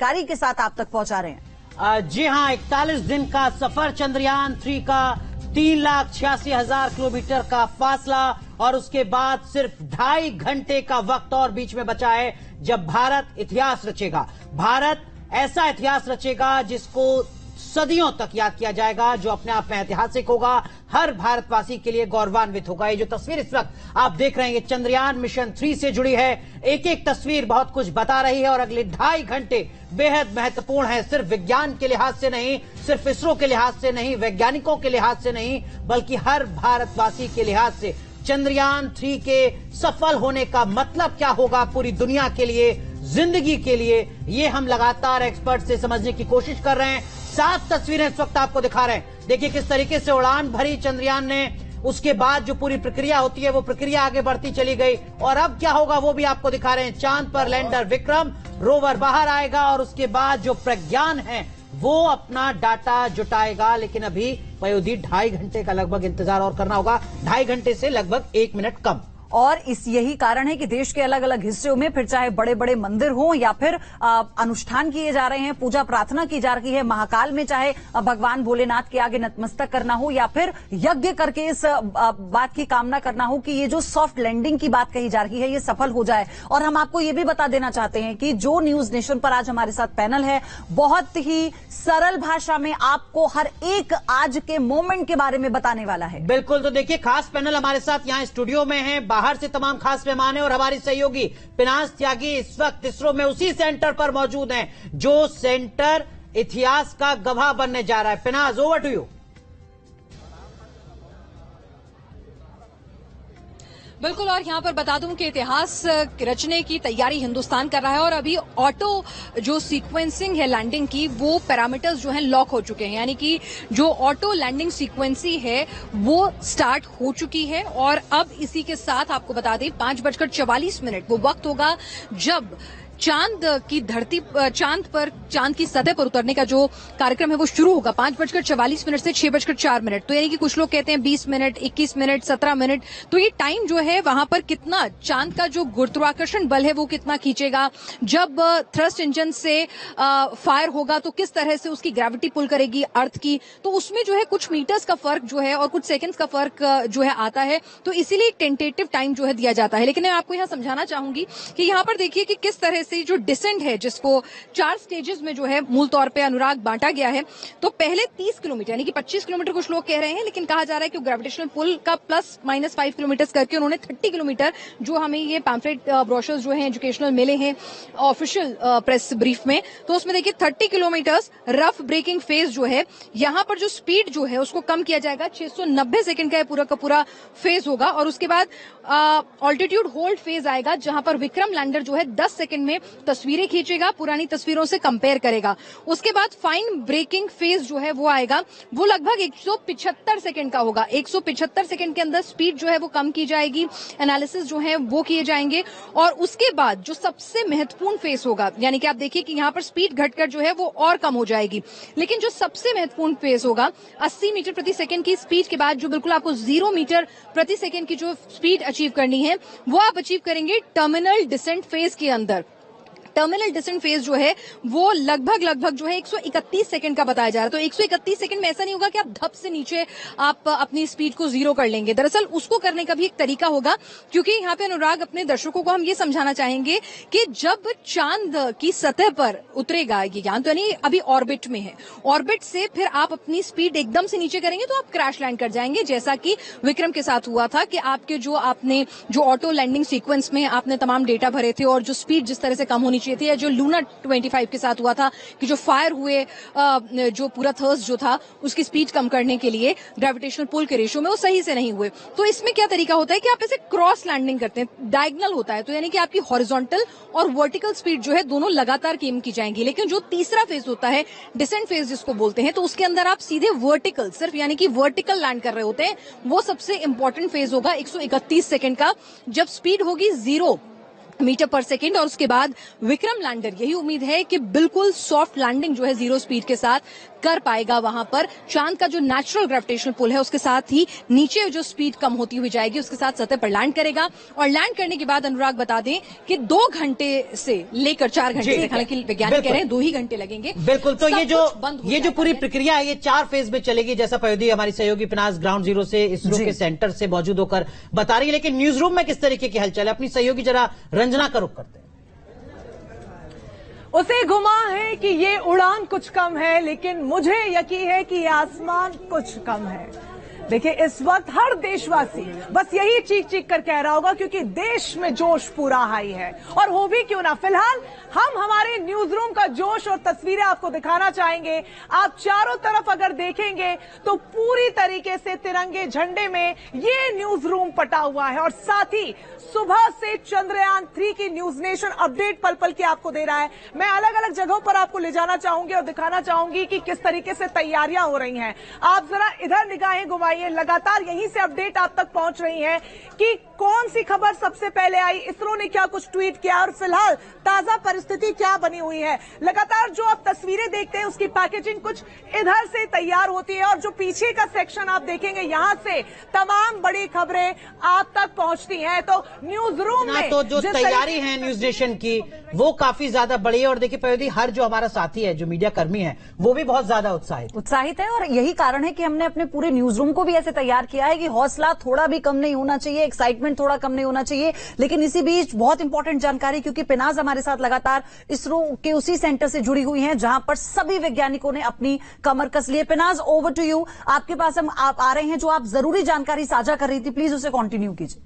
जानकारी के साथ आप तक पहुंचा रहे हैं। जी हां, 41 दिन का सफर चंद्रयान 3 का, 3,86,000 किलोमीटर का फासला और उसके बाद सिर्फ 2.5 घंटे का वक्त और बीच में बचा है जब भारत इतिहास रचेगा। भारत ऐसा इतिहास रचेगा जिसको सदियों तक याद किया जाएगा, जो अपने आप में ऐतिहासिक होगा, हर भारतवासी के लिए गौरवान्वित होगा। ये जो तस्वीर इस वक्त आप देख रहे हैं ये चंद्रयान मिशन 3 से जुड़ी है। एक एक तस्वीर बहुत कुछ बता रही है और अगले 2.5 घंटे बेहद महत्वपूर्ण है, सिर्फ विज्ञान के लिहाज से नहीं, सिर्फ इसरो के लिहाज से नहीं, वैज्ञानिकों के लिहाज से नहीं, बल्कि हर भारतवासी के लिहाज से। चंद्रयान 3 के सफल होने का मतलब क्या होगा पूरी दुनिया के लिए, जिंदगी के लिए, ये हम लगातार एक्सपर्ट से समझने की कोशिश कर रहे हैं। 7 तस्वीरें इस वक्त आपको दिखा रहे हैं। देखिए किस तरीके से उड़ान भरी चंद्रयान ने, उसके बाद जो पूरी प्रक्रिया होती है वो प्रक्रिया आगे बढ़ती चली गई और अब क्या होगा वो भी आपको दिखा रहे हैं। चांद पर लैंडर विक्रम, रोवर बाहर आएगा और उसके बाद जो प्रज्ञान है वो अपना डाटा जुटाएगा। लेकिन अभी पयोधी 2.5 घंटे का लगभग इंतजार और करना होगा, 2.5 घंटे से लगभग 1 मिनट कम। और यही कारण है कि देश के अलग अलग हिस्सों में फिर चाहे बड़े बड़े मंदिर हों या फिर अनुष्ठान किए जा रहे हैं, पूजा प्रार्थना की जा रही है। महाकाल में चाहे भगवान भोलेनाथ के आगे नतमस्तक करना हो या फिर यज्ञ करके इस बात की कामना करना हो कि ये जो सॉफ्ट लैंडिंग की बात कही जा रही है ये सफल हो जाए। और हम आपको ये भी बता देना चाहते हैं कि जो न्यूज नेशन पर आज हमारे साथ पैनल है बहुत ही सरल भाषा में आपको हर एक आज के मोमेंट के बारे में बताने वाला है। बिल्कुल, तो देखिए खास पैनल हमारे साथ यहाँ स्टूडियो में है, बाहर से तमाम खास मेहमान हैं और हमारी सहयोगी पिनाज त्यागी इस वक्त इसरो में उसी सेंटर पर मौजूद हैं जो सेंटर इतिहास का गवाह बनने जा रहा है। Pinaz, over to you. बिल्कुल, और यहाँ पर बता दूं कि इतिहास रचने की तैयारी हिंदुस्तान कर रहा है और अभी ऑटो जो सीक्वेंसिंग है लैंडिंग की वो पैरामीटर्स जो हैं लॉक हो चुके हैं, यानी कि जो ऑटो लैंडिंग सीक्वेंसी है वो स्टार्ट हो चुकी है। और अब इसी के साथ आपको बता दें 5:44 वो वक्त होगा जब चांद की धरती, चांद की सतह पर उतरने का जो कार्यक्रम है वो शुरू होगा 5:44 से 6:04। तो यानी कि कुछ लोग कहते हैं 20 मिनट, 21 मिनट, 17 मिनट। तो ये टाइम जो है वहां पर कितना चांद का जो गुरुत्वाकर्षण बल है वो कितना खींचेगा, जब थ्रस्ट इंजन से फायर होगा तो किस तरह से उसकी ग्रेविटी पुल करेगी अर्थ की, तो उसमें जो है कुछ मीटर्स का फर्क जो है और कुछ सेकेंड्स का फर्क जो है आता है। तो इसीलिए एक टेंटेटिव टाइम जो है दिया जाता है। लेकिन मैं आपको यहाँ समझाना चाहूंगी कि यहाँ पर देखिए कि किस तरह से जो डिसेंट है जिसको 4 स्टेजेस में जो है मूल तौर पे अनुराग बांटा गया है। तो पहले 30 किलोमीटर यानी कि 25 किलोमीटर कुछ लोग कह रहे हैं, लेकिन कहा जा रहा है कि ग्रेविटेशनल पुल का +-5 किलोमीटर करके उन्होंने 30 किलोमीटर जो हमें ये पैम्फलेट ब्रोशर्स जो है एजुकेशनल मिले हैं ऑफिशियल प्रेस ब्रीफ में, तो उसमें देखिए 30 किलोमीटर रफ ब्रेकिंग फेज जो है यहाँ पर जो स्पीड जो है उसको कम किया जाएगा। 690 सेकंड का पूरा फेज होगा और उसके बाद ऑल्टीट्यूड होल्ड फेज आएगा जहां पर विक्रम लैंडर जो है 10 सेकंड में तस्वीरें खींचेगा, पुरानी तस्वीरों से कंपेयर करेगा। उसके बाद फाइन ब्रेकिंग फेज जो है वो आएगा, वो लगभग 175 सेकंड का होगा। 175 सेकंड के अंदर स्पीड जो है वो कम की जाएगी, एनालिसिस जो है वो किए जाएंगे। और उसके बाद जो सबसे महत्वपूर्ण फेज होगा, यानी कि आप देखिए कि यहाँ पर स्पीड घटकर जो है वो और कम हो जाएगी, लेकिन जो सबसे महत्वपूर्ण फेज होगा 80 मीटर प्रति सेकंड की स्पीड के बाद जो बिल्कुल आपको 0 मीटर प्रति सेकंड की जो स्पीड अचीव करनी है वो आप अचीव करेंगे टर्मिनल डिसेंट फेज के अंदर। टर्मिनल डिसेंट फेज जो है वो लगभग जो है 131 सेकंड का बताया जा रहा है। तो 131 सेकंड में ऐसा नहीं होगा कि आप धप से नीचे आप अपनी स्पीड को 0 कर लेंगे। दरअसल उसको करने का भी एक तरीका होगा, क्योंकि यहाँ पे अनुराग अपने दर्शकों को हम ये समझाना चाहेंगे कि जब चांद की सतह पर उतरेगा ये यान, तो यानी अभी ऑर्बिट में है, ऑर्बिट से फिर आप अपनी स्पीड एकदम से नीचे करेंगे तो आप क्रैश लैंड कर जाएंगे, जैसा कि विक्रम के साथ हुआ था कि आपके आपने जो ऑटो लैंडिंग सीक्वेंस में आपने तमाम डेटा भरे थे और जो स्पीड जिस तरह से कम होनी चाहिए थी, या जो लूना 25 के साथ हुआ था कि जो फायर हुए जो पूरा थर्स्ट जो था उसकी स्पीड कम करने के लिए ग्रेविटेशनल पुल के रेशियो में वो सही से नहीं हुए। तो इसमें क्या तरीका होता है कि आप ऐसे क्रॉस लैंडिंग करते हैं, डायगोनल होता है, तो यानी कि आपकी हॉरिजॉन्टल और वर्टिकल स्पीड जो है दोनों लगातार गेम की जाएंगी। लेकिन जो तीसरा फेज होता है डिसेंट फेज जिसको बोलते हैं, तो उसके अंदर आप सीधे वर्टिकल, सिर्फ यानी कि वर्टिकल लैंड कर रहे होते हैं। वो सबसे इंपॉर्टेंट फेज होगा 131 सेकंड का, जब स्पीड होगी 0 मीटर पर सेकेंड और उसके बाद विक्रम लैंडर यही उम्मीद है कि बिल्कुल सॉफ्ट लैंडिंग जो है जीरो स्पीड के साथ कर पाएगा वहां पर। चांद का जो नेचुरल ग्रेविटेशनल पुल है उसके साथ ही नीचे जो स्पीड कम होती हुई जाएगी उसके साथ सतह पर लैंड करेगा और लैंड करने के बाद अनुराग बता दें कि 2 घंटे से लेकर 4 घंटे तक, हालांकि वैज्ञानिक कह रहे हैं 2 ही घंटे लगेंगे। बिल्कुल, तो ये जो पूरी प्रक्रिया है ये 4 फेज में चलेगी, जैसा पयोधी हमारी सहयोगी पिनाज ग्राउंड जीरो से इसरो के सेंटर से मौजूद होकर बता रही है। लेकिन न्यूज रूम में किस तरीके की हलचल है, अपनी सहयोगी जरा रंजना का रुख करते हैं। उसे घुमा है कि ये उड़ान कुछ कम है, लेकिन मुझे यकीन है कि ये आसमान कुछ कम है। देखिए, इस वक्त हर देशवासी बस यही चीख चीख कर कह रहा होगा, क्योंकि देश में जोश पूरा हाई है। और हो भी क्यों ना, फिलहाल हम हमारे न्यूज रूम का जोश और तस्वीरें आपको दिखाना चाहेंगे। आप चारों तरफ अगर देखेंगे तो पूरी तरीके से तिरंगे झंडे में ये न्यूज रूम पटा हुआ है और साथ ही सुबह से चंद्रयान 3 की न्यूज नेशन अपडेट पल पल की आपको दे रहा है। मैं अलग अलग जगहों पर आपको ले जाना चाहूंगी और दिखाना चाहूंगी कि किस तरीके से तैयारियां हो रही हैं। आप जरा इधर निगाहें घुमाइए, लगातार यहीं से अपडेट आप तक पहुंच रही है कि कौन सी खबर सबसे पहले आई, इसरो ने क्या कुछ ट्वीट किया और फिलहाल ताजा परिस्थिति क्या बनी हुई है। लगातार जो आप तस्वीरें देखते हैं उसकी पैकेजिंग कुछ इधर से तैयार होती है और जो पीछे का सेक्शन आप देखेंगे यहां से तमाम बड़ी खबरें आप तक पहुंचती हैं। तो न्यूज रूम में तो जो तैयारी है न्यूज नेशन की वो काफी ज्यादा बड़ी है और देखिए पयोधी, हर जो हमारा साथी है, जो मीडिया कर्मी है, वो भी बहुत ज्यादा उत्साहित है और यही कारण है कि हमने अपने पूरे न्यूज रूम को भी ऐसे तैयार किया है कि हौसला थोड़ा भी कम नहीं होना चाहिए, एक्साइटमेंट थोड़ा कम नहीं होना चाहिए। लेकिन इसी बीच बहुत इंपॉर्टेंट जानकारी, क्योंकि पिनाज हमारे साथ लगातार इसरो के उसी सेंटर से जुड़ी हुई हैं जहां पर सभी वैज्ञानिकों ने अपनी कमर कस ली है। Pinaz, over to you. आपके पास हम आप आ रहे हैं, जो आप जरूरी जानकारी साझा कर रही थी, प्लीज उसे कंटिन्यू कीजिए।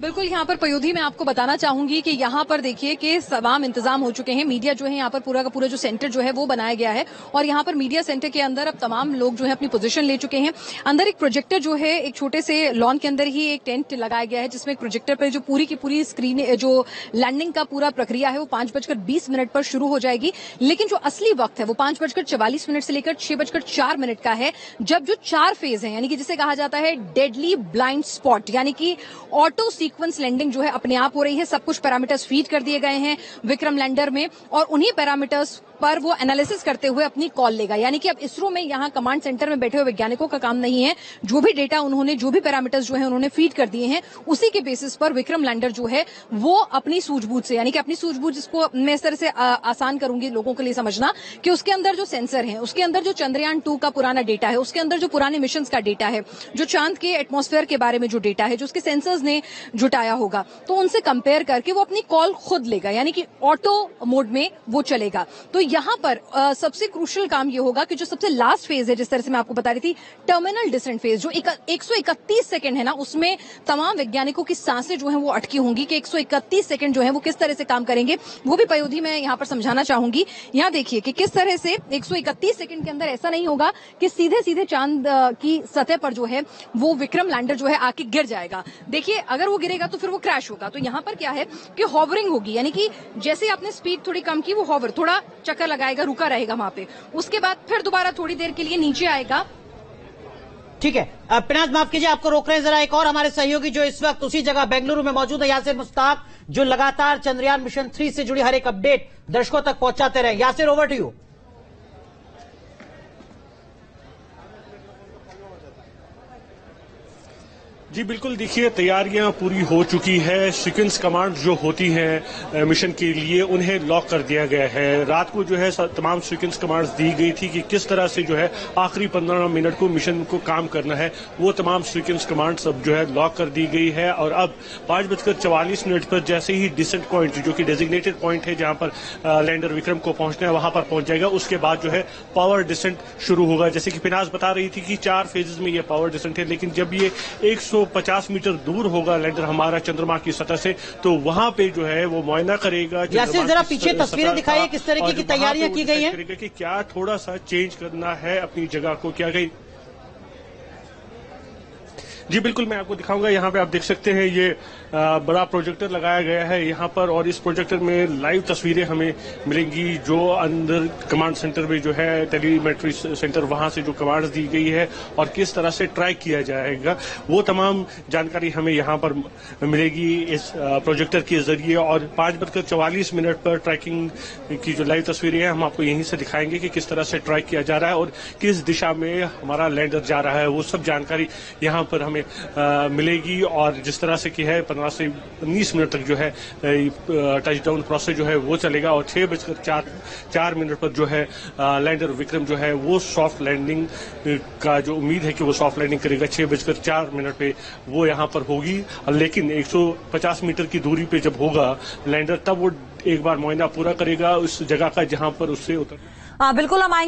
बिल्कुल, यहाँ पर पयोधी मैं आपको बताना चाहूंगी कि यहाँ पर देखिए कि तमाम इंतजाम हो चुके हैं। मीडिया जो है यहाँ पर पूरा का पूरा जो सेंटर जो है वो बनाया गया है और यहाँ पर मीडिया सेंटर के अंदर अब तमाम लोग जो है अपनी पोजीशन ले चुके हैं। अंदर एक प्रोजेक्टर जो है, एक छोटे से लॉन के अंदर ही एक टेंट लगाया गया है जिसमें एक प्रोजेक्टर पर जो पूरी की पूरी स्क्रीन, जो लैंडिंग का पूरा प्रक्रिया है वो 5:20 पर शुरू हो जाएगी। लेकिन जो असली वक्त है वो 5:44 से लेकर 6:04 का है, जब जो 4 फेज है, यानी कि जिसे कहा जाता है डेडली ब्लाइंड स्पॉट, यानी कि ऑटो सीक्वेंस लैंडिंग जो है अपने आप हो रही है। सब कुछ पैरामीटर्स फीड कर दिए गए हैं विक्रम लैंडर में और उन्हीं पैरामीटर्स पर वो एनालिसिस करते हुए अपनी कॉल लेगा। यानी कि अब इसरो में यहाँ कमांड सेंटर में बैठे हुए वैज्ञानिकों का काम नहीं है, जो भी डेटा उन्होंने, जो भी पैरामीटर्स जो है उन्होंने फीड कर दिए हैं, उसी के बेसिस पर विक्रम लैंडर जो है वो अपनी सूझबूझ से, यानी कि अपनी सूझबूझ, जिसको मैं इस तरह से आसान करूंगी लोगों के लिए समझना, कि उसके अंदर जो सेंसर है, उसके अंदर जो चंद्रयान 2 का पुराना डेटा है, उसके अंदर जो पुराने मिशन का डेटा है, जो चांद के एटमॉस्फेयर के बारे में जो डेटा है, जो उसके सेंसर्स ने जुटाया होगा, तो उनसे कंपेयर करके वो अपनी कॉल खुद लेगा, यानी कि ऑटो मोड में वो चलेगा। तो यहां पर सबसे क्रूशियल काम ये होगा कि जो सबसे लास्ट फेज है, जिस तरह से मैं आपको बता रही थी, टर्मिनल डिसेंट फेज, जो 131 सेकंड है ना, उसमें तमाम वैज्ञानिकों की सांसें जो हैं वो अटकी होंगी कि 131 सेकंड जो है वो किस तरह से काम करेंगे, वो भी पयोधी मैं यहां पर समझाना चाहूंगी। यहां देखिए कि किस तरह से 131 सेकंड के अंदर ऐसा नहीं होगा कि सीधे सीधे चांद की सतह पर जो है वो विक्रम लैंडर जो है आके गिर जाएगा। देखिए, अगर वो गिरेगा तो फिर वो क्रैश होगा। तो यहां पर क्या है कि हॉवरिंग होगी, यानी कि जैसे आपने स्पीड थोड़ी कम की, वो हॉवर थोड़ा चक्कर लगाएगा, रुका रहेगा वहां पे, उसके बाद फिर दोबारा थोड़ी देर के लिए नीचे आएगा। ठीक है, पिनाज माफ कीजिए, आपको रोक रहे हैं। जरा एक और हमारे सहयोगी जो इस वक्त उसी जगह बेंगलुरु में मौजूद है, यासिर मुश्ताक, जो लगातार चंद्रयान मिशन 3 से जुड़ी हर एक अपडेट दर्शकों तक पहुंचाते रहे। Yasir, over to you. जी बिल्कुल, देखिए तैयारियां पूरी हो चुकी है। सीक्वेंस कमांड जो होती हैं मिशन के लिए, उन्हें लॉक कर दिया गया है। रात को जो है तमाम सीक्वेंस कमांड्स दी गई थी कि किस तरह से जो है आखिरी 15 मिनट को मिशन को काम करना है। वो तमाम सीक्वेंस कमांड्स अब जो है लॉक कर दी गई है और अब 5:44 पर जैसे ही डिसेंट पॉइंट, जो कि डेजिग्नेटेड पॉइंट है जहां पर लैंडर विक्रम को पहुंचना है, वहां पर पहुंच जाएगा। उसके बाद जो है पावर डिसेंट शुरू होगा। जैसे कि पिनाज बता रही थी कि 4 फेजेस में ये पावर डिसेंट है, लेकिन जब ये 150 मीटर दूर होगा लैंडर हमारा चंद्रमा की सतह से, तो वहां पे जो है वो मुआयना करेगा। यासिर, जरा पीछे तस्वीरें दिखाइए, किस तरीके की तैयारियां की गई हैं, कि क्या थोड़ा सा चेंज करना है अपनी जगह को, क्या गई। जी बिल्कुल, मैं आपको दिखाऊंगा। यहाँ पे आप देख सकते हैं ये बड़ा प्रोजेक्टर लगाया गया है यहाँ पर, और इस प्रोजेक्टर में लाइव तस्वीरें हमें मिलेंगी जो अंदर कमांड सेंटर में जो है टेलीमेट्री सेंटर, वहां से जो कमांड दी गई है और किस तरह से ट्रैक किया जाएगा, वो तमाम जानकारी हमें यहाँ पर मिलेगी इस प्रोजेक्टर के जरिए। और 5:44 पर ट्रैकिंग की जो लाइव तस्वीरें हैं हम आपको यहीं से दिखाएंगे कि किस तरह से ट्रैक किया जा रहा है और किस दिशा में हमारा लैंडर जा रहा है, वो सब जानकारी यहाँ पर हमें मिलेगी। और जिस तरह से की है 15 से 19 मिनट तक जो है टच डाउन प्रोसेस जो है वो चलेगा, और 6:04 पर जो है लैंडर विक्रम जो है वो सॉफ्ट लैंडिंग का जो उम्मीद है कि वो सॉफ्ट लैंडिंग करेगा 6:04 पे वो यहाँ पर होगी। लेकिन 150 मीटर की दूरी पे जब होगा लैंडर, तब वो एक बार मुआयना पूरा करेगा उस जगह का जहां पर उससे उतर। बिल्कुल हम आएंगे।